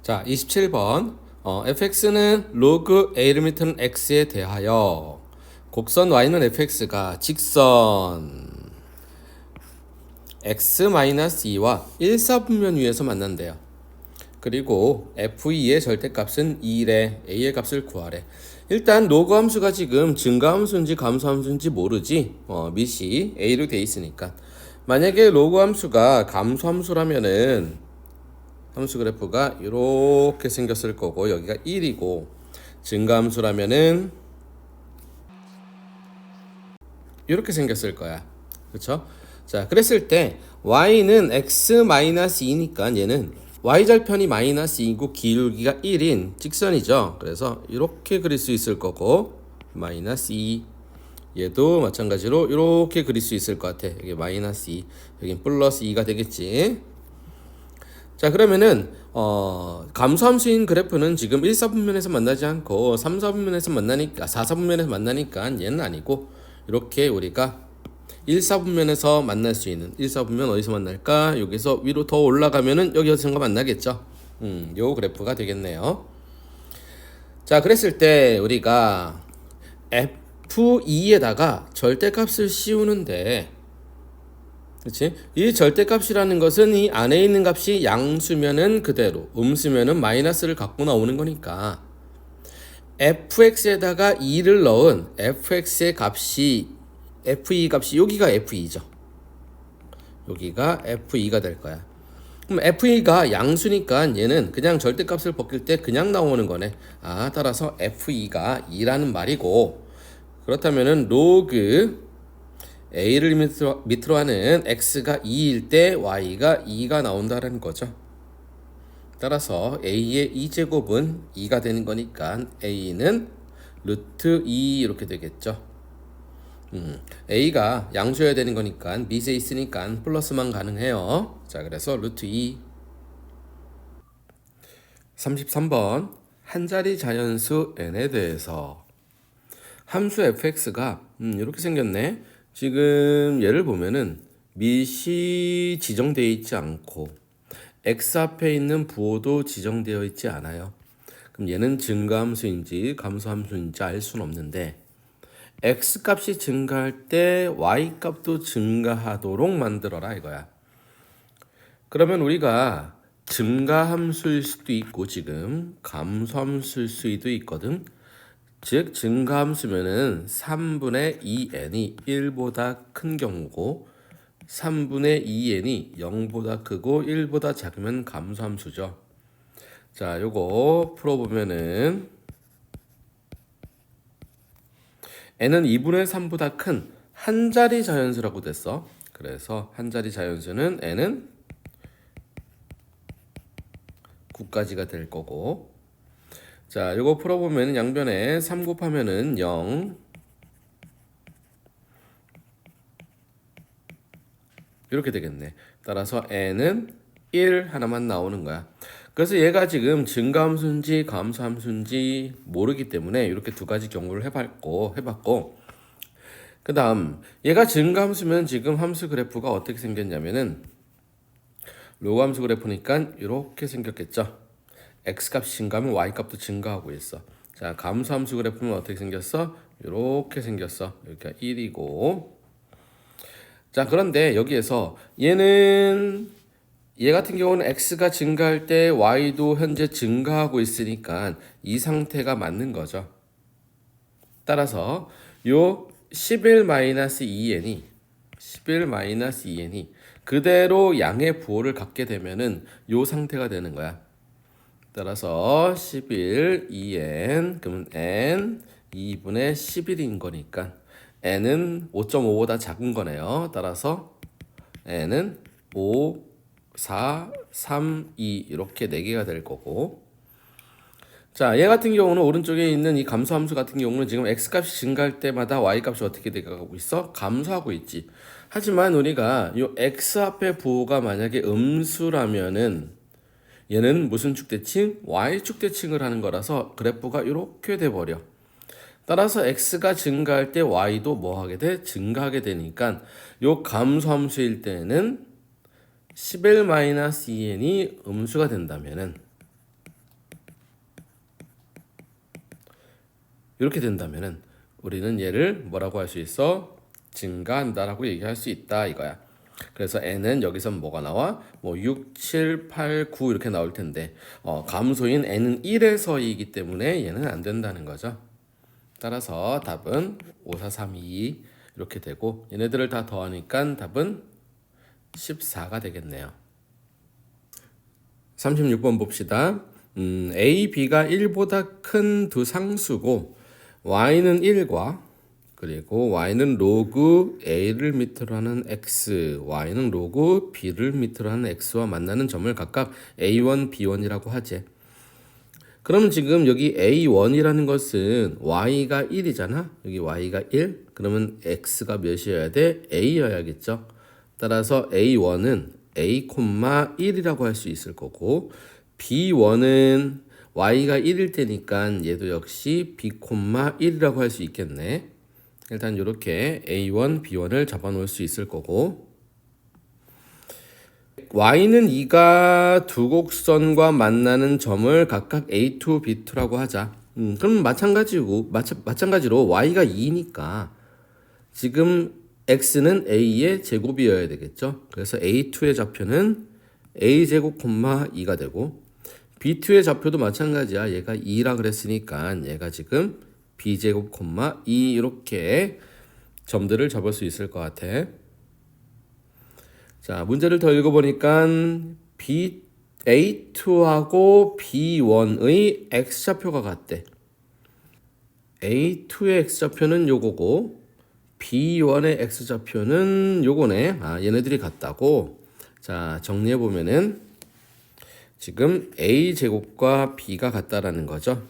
자, 27번. fx는 로그 a를 밑은 x에 대하여 곡선 y는 fx가 직선 x-2와 1사분면 위에서 만난대요. 그리고 f2의 절대값은 2래. a의 값을 구하래. 일단 로그 함수가 지금 증가함수인지 감소함수인지 모르지. 밑이 a로 돼 있으니까. 만약에 로그 함수가 감소함수라면은 함수 그래프가 이렇게 생겼을 거고, 여기가 1이고, 증가함수라면은 이렇게 생겼을 거야. 그쵸? 자, 그랬을 때 y는 x-2니까 얘는 y절편이 -2이고 기울기가 1인 직선이죠. 그래서 이렇게 그릴 수 있을 거고, -2. 얘도 마찬가지로 이렇게 그릴 수 있을 것 같아. 여기 -2, 여긴 +2가 되겠지. 자, 그러면은 감소함수인 그래프는 지금 1사분면에서 만나지 않고 3사분면에서 만나니까 4사분면에서 만나니까 얘는 아니고, 이렇게 우리가 1사분면에서 만날 수 있는 1사분면 어디서 만날까? 여기서 위로 더 올라가면은 여기서 만나겠죠. 요 그래프가 되겠네요. 자, 그랬을 때 우리가 F2에다가 절대값을 씌우는데, 그렇지? 이 절대값이라는 것은 이 안에 있는 값이 양수면은 그대로, 음수면은 마이너스를 갖고 나오는 거니까 fx에다가 2를 넣은 fx의 값이 f2 값이 여기가 f2죠. 여기가 f2가 될 거야. 그럼 f2가 양수니까 얘는 그냥 절대값을 벗길 때 그냥 나오는 거네. 따라서 f2가 2라는 말이고, 그렇다면은 로그 a를 밑으로 하는 x가 2일 때 y가 2가 나온다는 거죠. 따라서 a의 2제곱은 2가 되는 거니까 a는 루트 2 이렇게 되겠죠. a가 양수여야 되는 거니까 밑에 있으니까 플러스만 가능해요. 자, 그래서 루트 2. 33번. 한 자리 자연수 n에 대해서 함수 fx가 이렇게 생겼네. 지금 얘를 보면은 밑이 지정되어 있지 않고 x 앞에 있는 부호도 지정되어 있지 않아요. 그럼 얘는 증가함수인지 감소함수인지 알 수는 없는데, x 값이 증가할 때 y 값도 증가하도록 만들어라 이거야. 그러면 우리가 증가함수일 수도 있고 지금 감소함수일 수도 있거든. 즉 증가함수면은 3분의 2n이 1보다 큰 경우고, 3분의 2n이 0보다 크고 1보다 작으면 감소함수죠. 자, 요거 풀어보면은 n은 2분의 3보다 큰 한 자리 자연수라고 됐어. 그래서 한 자리 자연수는 n은 9까지가 될 거고, 자, 요거 풀어보면 양변에 3 곱하면은 0 이렇게 되겠네. 따라서 n은 1 하나만 나오는 거야. 그래서 얘가 지금 증가함수인지 감소함수인지 모르기 때문에 이렇게 두 가지 경우를 해봤고, 그 다음 얘가 증가함수면 지금 함수 그래프가 어떻게 생겼냐면은 로그 함수 그래프니까 이렇게 생겼겠죠. x값이 증가하면 y값도 증가하고 있어. 자, 감소함수 그래프는 어떻게 생겼어? 이렇게 생겼어. 여기가 1이고. 자, 그런데 여기에서 얘 같은 경우는 x가 증가할 때 y도 현재 증가하고 있으니까 이 상태가 맞는 거죠. 따라서 요 11-2n이 그대로 양의 부호를 갖게 되면은 요 상태가 되는 거야. 따라서 11, 2n, 그러면 n 2분의 11인 거니까 n은 5.5보다 작은 거네요. 따라서 n은 5, 4, 3, 2 이렇게 4개가 될 거고, 자, 얘 같은 경우는 오른쪽에 있는 이 감소함수 같은 경우는 지금 x값이 증가할 때마다 y값이 어떻게 돼가고 있어? 감소하고 있지. 하지만 우리가 이 x 앞에 부호가 만약에 음수라면은 얘는 무슨 축대칭? y축대칭을 하는 거라서 그래프가 이렇게 돼버려. 따라서 x가 증가할 때 y도 뭐 하게 돼? 증가하게 되니까 요 감소함수일 때는 11-2n이 음수가 된다면은 이렇게 된다면은 우리는 얘를 뭐라고 할 수 있어? 증가한다라고 얘기할 수 있다 이거야. 그래서 n은 여기서 뭐가 나와? 뭐 6, 7, 8, 9 이렇게 나올 텐데 감소인 n은 1에서이기 때문에 얘는 안 된다는 거죠. 따라서 답은 5, 4, 3, 2 이렇게 되고 얘네들을 다 더하니까 답은 14가 되겠네요. 36번 봅시다. A, B가 1보다 큰 두 상수고 y는 1과 그리고 y는 로그 a를 밑으로 하는 x, y는 로그 b를 밑으로 하는 x와 만나는 점을 각각 a1, b1이라고 하지. 그러면 지금 여기 a1이라는 것은 y가 1이잖아. 여기 y가 1. 그러면 x가 몇이어야 돼? a여야겠죠. 따라서 a1은 a, 1이라고 할 수 있을 거고 b1은 y가 1일 테니까 얘도 역시 b, 1이라고 할 수 있겠네. 일단 이렇게 A1, B1을 잡아놓을 수 있을 거고 Y는 2가 두 곡선과 만나는 점을 각각 A2, B2라고 하자. 그럼 마찬가지로 Y가 2니까 지금 X는 A의 제곱이어야 되겠죠. 그래서 A2의 좌표는 A제곱, 2가 되고 B2의 좌표도 마찬가지야. 얘가 2라 그랬으니까 얘가 지금 b제곱, 2 이렇게 점들을 잡을 수 있을 것 같아. 자, 문제를 더 읽어보니까 A2하고 B1의 X좌표가 같대. A2의 X좌표는 요거고 B1의 X좌표는 요거네. 얘네들이 같다고. 자, 정리해보면은 지금 A제곱과 B가 같다라는 거죠.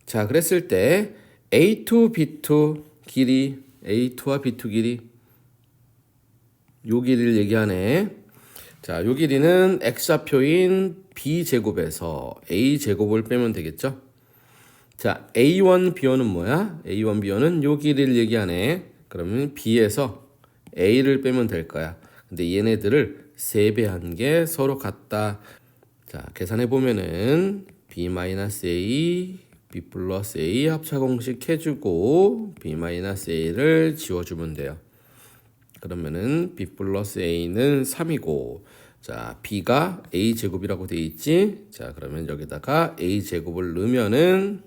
자, 그랬을 때 A2, B2 길이, A2와 B2 길이 요 길이를 얘기하네. 자, 요 길이는 X좌표인 B제곱에서 A제곱을 빼면 되겠죠. 자, A1, B1은 뭐야? A1, B1은 요 길이를 얘기하네. 그러면 B에서 A를 빼면 될 거야. 근데 얘네들을 3배한 게 서로 같다. 자, 계산해 보면은 B-A B 플러스 A 합차 공식 해주고 B-A를 지워주면 돼요. 그러면은 B 플러스 A는 3이고 자 B가 A 제곱이라고 돼 있지. 자 그러면 여기다가 A 제곱을 넣으면은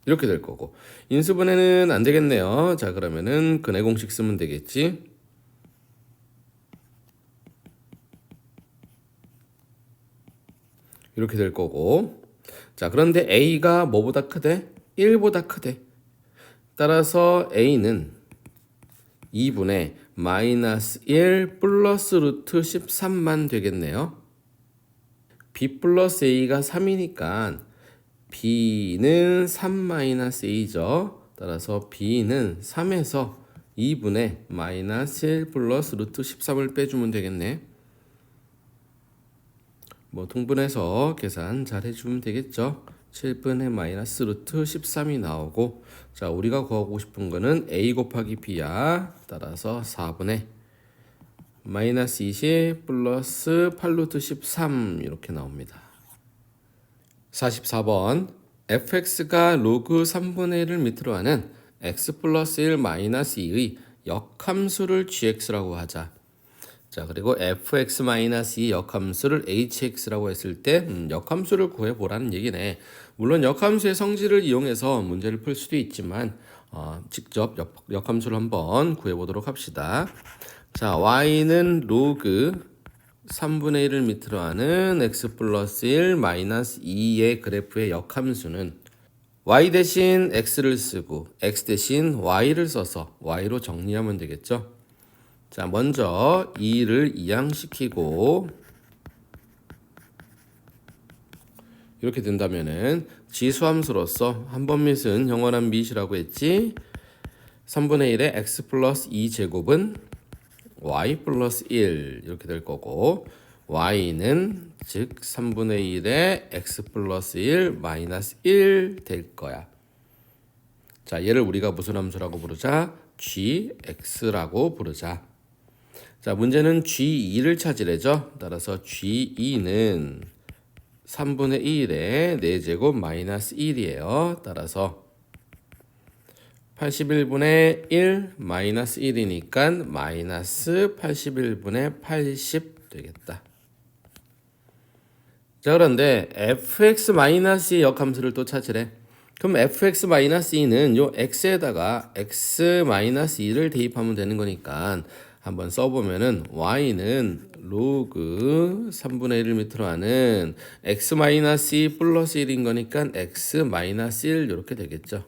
이렇게 될 거고 인수분해는 안 되겠네요. 자 그러면은 근해 공식 쓰면 되겠지. 이렇게 될 거고 자 그런데 A가 뭐보다 크대? 1보다 크대. 따라서 A는 2분의 마이너스 1 플러스 루트 13만 되겠네요. B 플러스 A가 3이니까 B는 3 마이너스 A죠. 따라서 B는 3에서 2분의 마이너스 1 플러스 루트 13을 빼주면 되겠네. 뭐 통분해서 계산 잘 해주면 되겠죠. 7분의 마이너스 루트 13이 나오고 자 우리가 구하고 싶은 거는 A 곱하기 B야. 따라서 4분의 마이너스 20 플러스 8 루트 13 이렇게 나옵니다. 44번 fx가 로그 3분의 1을 밑으로 하는 x 플러스 1 마이너스 2의 역함수를 gx라고 하자. 자 그리고 fx-2 역함수를 hx라고 했을 때 역함수를 구해보라는 얘기네. 물론 역함수의 성질을 이용해서 문제를 풀 수도 있지만 직접 역함수를 한번 구해보도록 합시다. 자 y는 로그 3분의 1을 밑으로 하는 x 플러스 1 마이너스 2의 그래프의 역함수는 y 대신 x를 쓰고 x 대신 y를 써서 y로 정리하면 되겠죠. 자, 먼저 2를 이항시키고 이렇게 된다면은 지수함수로서 한 번 밑은 영원한 밑이라고 했지. 3분의 1의 x 플러스 2 제곱은 y 플러스 1 이렇게 될 거고 y는 즉 3분의 1의 x 플러스 1 마이너스 1 될 거야. 자, 얘를 우리가 무슨 함수라고 부르자? gx라고 부르자. 자, 문제는 G2를 찾으래죠. 따라서 G2는 3분의 1에 4제곱 마이너스 1이에요. 따라서 81분의 1 마이너스 1이니까 마이너스 81분의 80 되겠다. 자, 그런데 fx-2의 역함수를 또 찾으래. 그럼 fx-2는 요 x에다가 x-2를 대입하면 되는 거니까 한번 써보면은 y는 로그 3분의 1을 밑으로 하는 x-2 플러스 1인 거니까 x-1 이렇게 되겠죠.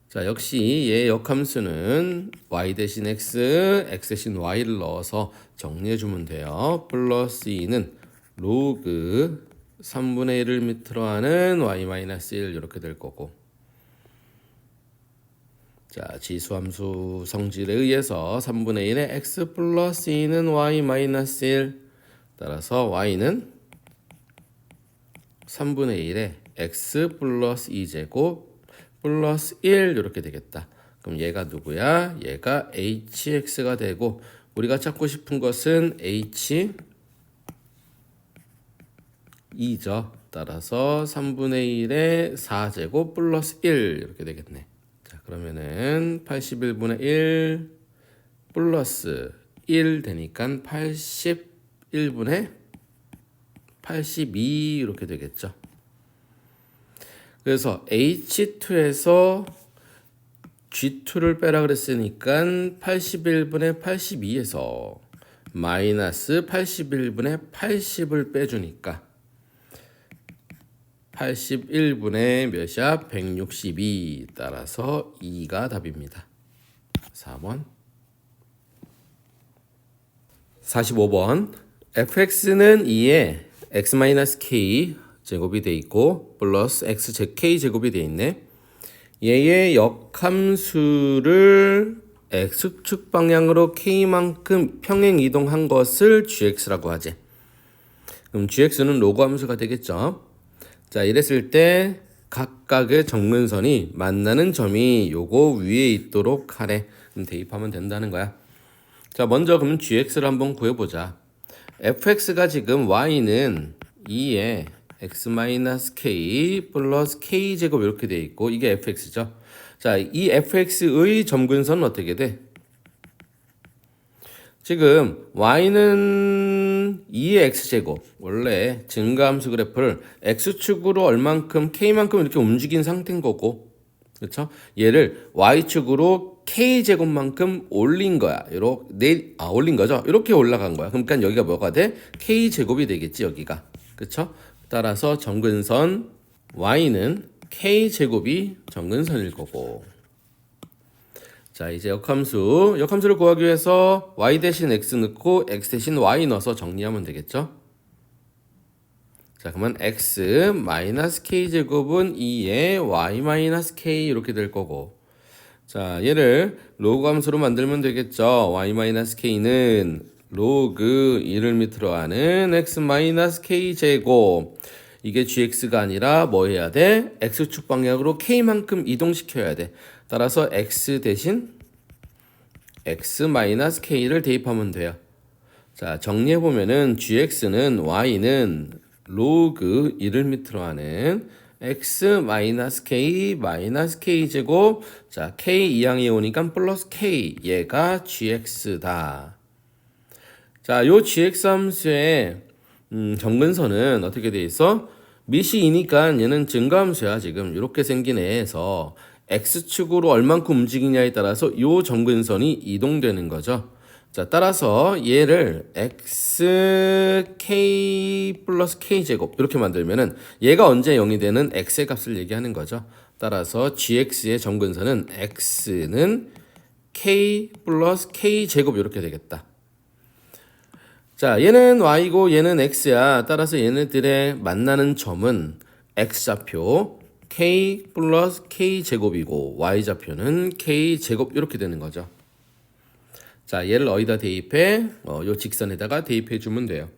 자, 역시 얘 역함수는 y 대신 x, x 대신 y를 넣어서 정리해주면 돼요. 플러스 2는 로그 3분의 1을 밑으로 하는 y-1 이렇게 될 거고. 자, 지수함수 성질에 의해서 3분의 1의 x 플러스 2는 y-1 따라서 y는 3분의 1의 x 플러스 2제곱 플러스 1 이렇게 되겠다. 그럼 얘가 누구야? 얘가 hx가 되고 우리가 찾고 싶은 것은 h2죠. 따라서 3분의 1의 4제곱 플러스 1 이렇게 되겠네. 자, 그러면은 81분의 1 플러스 1 되니까 81분의 82 이렇게 되겠죠. 그래서 H2에서 G2를 빼라 그랬으니까 81분의 82에서 마이너스 81분의 80을 빼주니까 81분의 몇이야? 162 따라서 2가 답입니다. 4번 45번 fx는 2에 x-k 제곱이 돼 있고 플러스 k 제곱이 돼 있네. 얘의 역함수를 x축 방향으로 k만큼 평행 이동한 것을 gx라고 하지. 그럼 gx는 로그 함수가 되겠죠. 자, 이랬을 때 각각의 정근선이 만나는 점이 요거 위에 있도록 하래. 그럼 대입하면 된다는 거야. 자, 먼저 그럼 gx를 한번 구해보자. fx가 지금 y는 2에 x-k 플러스 k제곱 이렇게 돼 있고 이게 fx죠. 자, 이 fx의 점근선은 어떻게 돼? 지금 y는 2의 x제곱 원래 증가함수 그래프를 x축으로 얼만큼 k만큼 이렇게 움직인 상태인 거고 그렇죠? 얘를 y축으로 k제곱만큼 올린 거야. 올린 거죠. 이렇게 올라간 거야. 그러니까 여기가 뭐가 돼? k제곱이 되겠지 여기가. 그렇죠? 따라서 점근선 y는 k제곱이 점근선일 거고. 자, 이제 역함수를 구하기 위해서 y 대신 x 넣고 x 대신 y 넣어서 정리하면 되겠죠? 자, 그러면 x 마이너스 k제곱은 2의 y 마이너스 k 이렇게 될 거고. 자, 얘를 로그 함수로 만들면 되겠죠? y 마이너스 k는 로그 1을 밑으로 하는 x 마이너스 k 제곱. 이게 gx가 아니라 뭐 해야 돼? x축 방향으로 k만큼 이동시켜야 돼. 따라서 x 대신 x 마이너스 k를 대입하면 돼요. 자, 정리해 보면은 gx는 y는 로그 1을 밑으로 하는 x 마이너스 k 제곱. 자, k 이항이 오니까 플러스 k. 얘가 gx다. 자, 요 gx 함수의 점근선은 어떻게 돼 있어? 밑이 2니까 얘는 증가함수야. 지금 이렇게 생긴 애에서 x축으로 얼만큼 움직이냐에 따라서 요 점근선이 이동되는 거죠. 자, 따라서 얘를 xk 플러스 k제곱 이렇게 만들면은 얘가 언제 0이 되는 x의 값을 얘기하는 거죠. 따라서 gx의 점근선은 x는 k 플러스 k제곱 이렇게 되겠다. 자, 얘는 y고 얘는 x야. 따라서 얘네들의 만나는 점은 x좌표 k 플러스 k제곱이고 y좌표는 k제곱 이렇게 되는 거죠. 자, 얘를 어디다 대입해? 요 직선에다가 대입해 주면 돼요.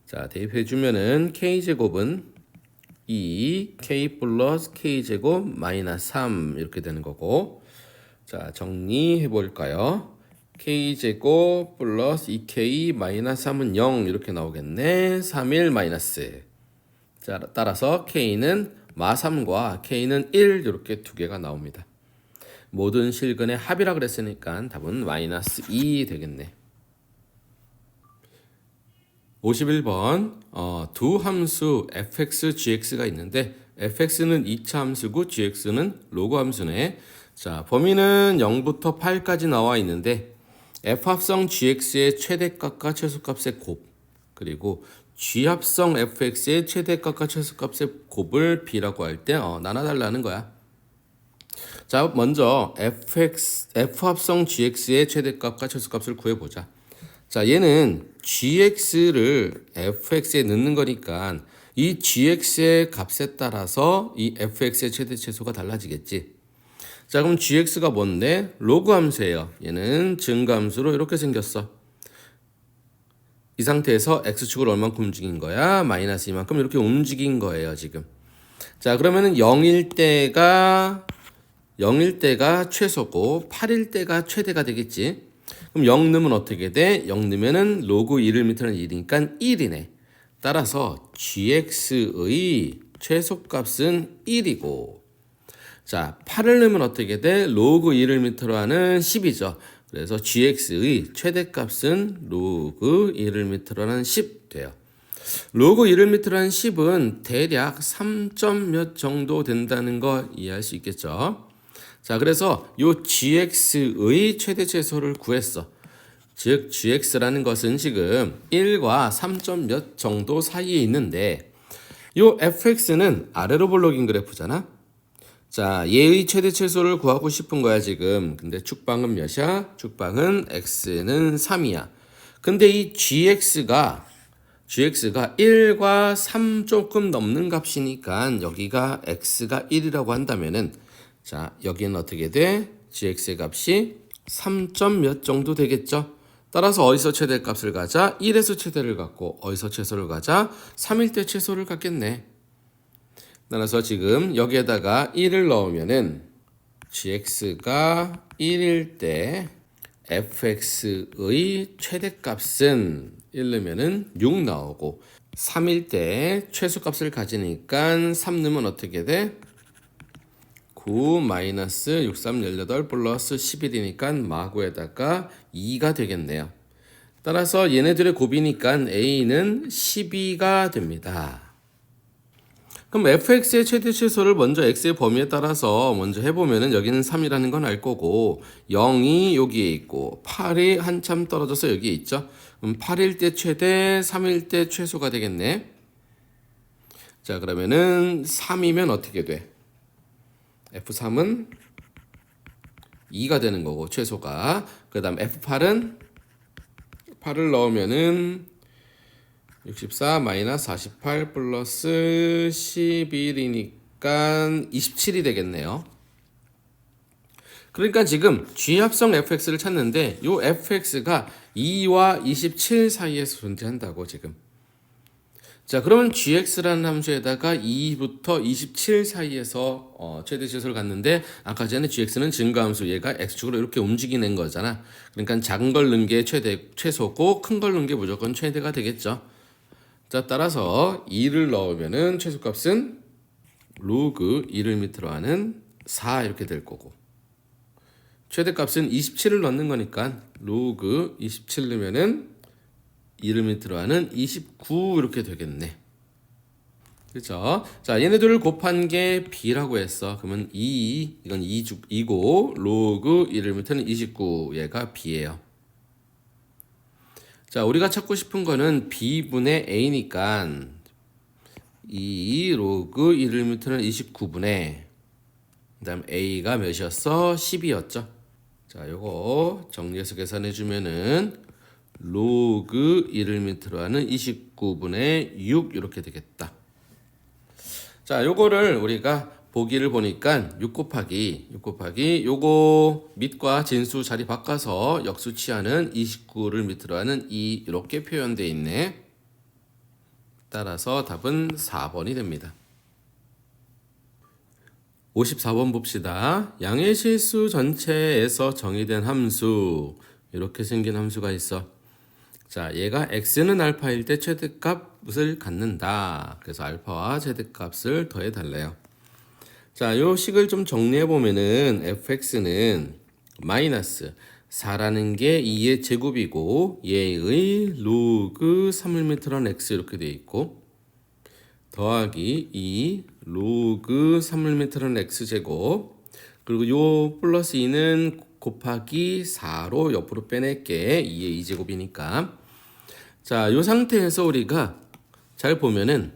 자, 대입해 주면은 k제곱은 2 k 플러스 k제곱 마이너스 3 이렇게 되는 거고. 자, 정리해 볼까요? k제곱 플러스 2k 마이너스 3은 0 이렇게 나오겠네. 3일 마이너스. 자, 따라서 k는 마3과 k는 1 이렇게 두 개가 나옵니다. 모든 실근의 합이라 그랬으니까 답은 마이너스 2 되겠네. 51번 두 함수 fx, gx가 있는데 fx는 2차 함수고 gx는 로그 함수네. 자, 범위는 0부터 8까지 나와 있는데 f합성 gx의 최대값과 최소값의 곱 그리고 g합성 fx의 최대값과 최소값의 곱을 b라고 할 때 나눠달라는 거야. 자, 먼저 f합성 gx의 최대값과 최소값을 구해보자. 자, 얘는 gx를 fx에 넣는 거니까 이 gx의 값에 따라서 이 fx의 최대 최소가 달라지겠지. 자, 그럼 gx가 뭔데? 로그 함수예요. 얘는 증가함수로 이렇게 생겼어. 이 상태에서 x축을 얼만큼 움직인 거야? 마이너스 이만큼 이렇게 움직인 거예요, 지금. 자, 그러면은 0일 때가 최소고 8일 때가 최대가 되겠지. 그럼 0 넣으면 어떻게 돼? 0 넣으면은 로그 1을 밑으로는 1이니까 1이네. 따라서 gx의 최소값은 1이고 자, 8을 넣으면 어떻게 돼? 로그 1을 밑으로 하는 10이죠. 그래서 gx의 최대값은 로그 1을 밑으로 하는 10 돼요. 로그 1을 밑으로 하는 10은 대략 3점 몇 정도 된다는 거 이해할 수 있겠죠. 자, 그래서 요 gx의 최대 최소를 구했어. 즉 gx라는 것은 지금 1과 3점 몇 정도 사이에 있는데 요 fx는 아래로 볼록인 그래프잖아. 자, 얘의 최대 최소를 구하고 싶은 거야, 지금. 근데 축방은 몇이야? 축방은 x는 3이야. 근데 이 gx가 1과 3 조금 넘는 값이니까 여기가 x가 1이라고 한다면은 자, 여기는 어떻게 돼? gx의 값이 3점 몇 정도 되겠죠? 따라서 어디서 최대값을 가자? 1에서 최대를 갖고 어디서 최소를 가자? 3일 때 최소를 갖겠네. 따라서 지금 여기에다가 1을 넣으면은 gx가 1일 때 fx의 최대값은 1 넣으면은 6 나오고 3일 때 최소값을 가지니까 3 넣으면 어떻게 돼? 9 마이너스 6, 3, 18 플러스 11이니까 마구에다가 2가 되겠네요. 따라서 얘네들의 곱이니까 a는 12가 됩니다. 그럼 fx의 최대 최소를 먼저 x의 범위에 따라서 먼저 해보면은 여기는 3이라는 건 알 거고 0이 여기에 있고 8이 한참 떨어져서 여기에 있죠. 그럼 8일 때 최대, 3일 때 최소가 되겠네. 자, 그러면은 3이면 어떻게 돼? F3은 2가 되는 거고 최소가. 그 다음 F8은 8을 넣으면은 64 마이너스 48 플러스 11이니까 27이 되겠네요. 그러니까 지금 G합성 fx를 찾는데 요 fx가 2와 27 사이에서 존재한다고 지금. 자, 그러면 gx라는 함수에다가 2부터 27 사이에서 최대 최소를 갖는데 아까 전에 gx는 증가함수 얘가 x축으로 이렇게 움직이는 거잖아. 그러니까 작은 걸 넣은 게 최소고 큰 걸 넣은 게 무조건 최대가 되겠죠. 자, 따라서 2를 넣으면은 최소값은 로그 1을 밑으로 하는 4 이렇게 될 거고 최대값은 27을 넣는 거니까 로그 27 넣으면은 1을 밑으로 하는 29 이렇게 되겠네. 그렇죠? 자, 얘네들을 곱한 게 b라고 했어. 그러면 이건 2고 로그 1을 밑으로는 29 얘가 b예요. 자, 우리가 찾고 싶은 거는 b분의 a니까 2 로그 1을 밑으로는 29분의 그 다음 a가 몇이었어? 10이었죠. 자, 요거 정리해서 계산해 주면은 로그 1을 밑으로 하는 29분의 6 이렇게 되겠다. 자, 요거를 우리가 보기를 보니까 6 곱하기 요거 밑과 진수 자리 바꿔서 역수 취하는 29를 밑으로 하는 2 이렇게 표현되어 있네. 따라서 답은 4번이 됩니다. 54번 봅시다. 양의 실수 전체에서 정의된 함수 이렇게 생긴 함수가 있어. 자, 얘가 x는 알파일 때 최대값을 갖는다. 그래서 알파와 최대값을 더해 달래요. 자, 요 식을 좀 정리해 보면은 fx는 마이너스 4라는 게 2의 제곱이고 얘의 로그 3mm란 x 이렇게 돼 있고 더하기 2 로그 3mm란 x 제곱 그리고 요 플러스 2는 곱하기 4로 옆으로 빼낼게 2의 2제곱이니까 자, 요 상태에서 우리가 잘 보면은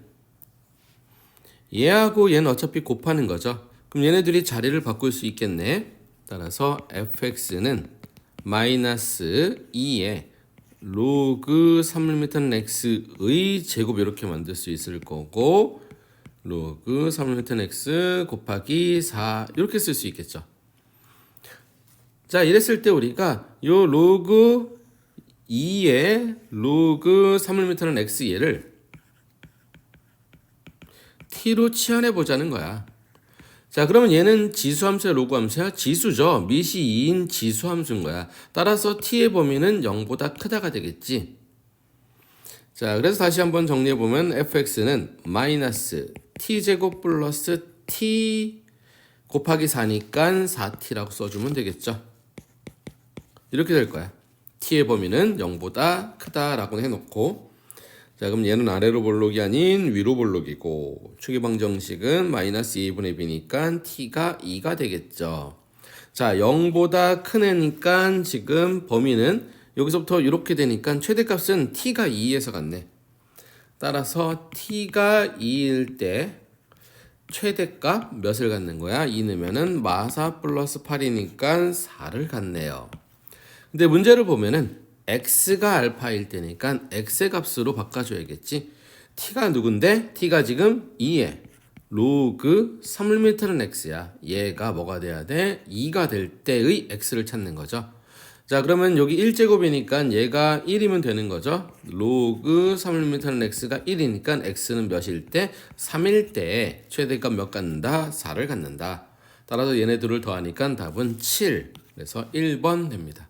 얘하고 얘는 어차피 곱하는 거죠. 그럼 얘네들이 자리를 바꿀 수 있겠네. 따라서 fx는 마이너스 2에 로그 3mm x의 제곱 이렇게 만들 수 있을 거고 로그 3mm x 곱하기 4 이렇게 쓸 수 있겠죠. 자, 이랬을 때 우리가 요 로그 2의 로그 3mm는 x 얘를 t로 치환해 보자는 거야. 자, 그러면 얘는 지수함수야, 로그함수야? 지수죠. 밑이 2인 지수함수인 거야. 따라서 t의 범위는 0보다 크다가 되겠지. 자, 그래서 다시 한번 정리해 보면 fx는 마이너스 t제곱 플러스 t 곱하기 4니까 4t라고 써주면 되겠죠. 이렇게 될 거야. t의 범위는 0보다 크다라고 해놓고 자, 그럼 얘는 아래로 볼록이 아닌 위로 볼록이고 추계방 정식은 마이너스 2분의 b니까 t가 2가 되겠죠. 자, 0보다 큰 애니까 지금 범위는 여기서부터 이렇게 되니까 최대값은 t가 2에서 갔네. 따라서 t가 2일 때 최대값 몇을 갖는 거야? 2 넣으면은 마사 플러스 8이니까 4를 갖네요. 근데 문제를 보면은 x가 알파일 때니까 x의 값으로 바꿔줘야겠지. t가 누군데? t가 지금 2에 로그 3mm는 x야. 얘가 뭐가 돼야 돼? 2가 될 때의 x를 찾는 거죠. 자, 그러면 여기 1제곱이니까 얘가 1이면 되는 거죠. 로그 3mm는 x가 1이니까 x는 몇일 때? 3일 때 최대값 몇 갖는다? 4를 갖는다. 따라서 얘네 둘을 더하니까 답은 7. 그래서 1번 됩니다.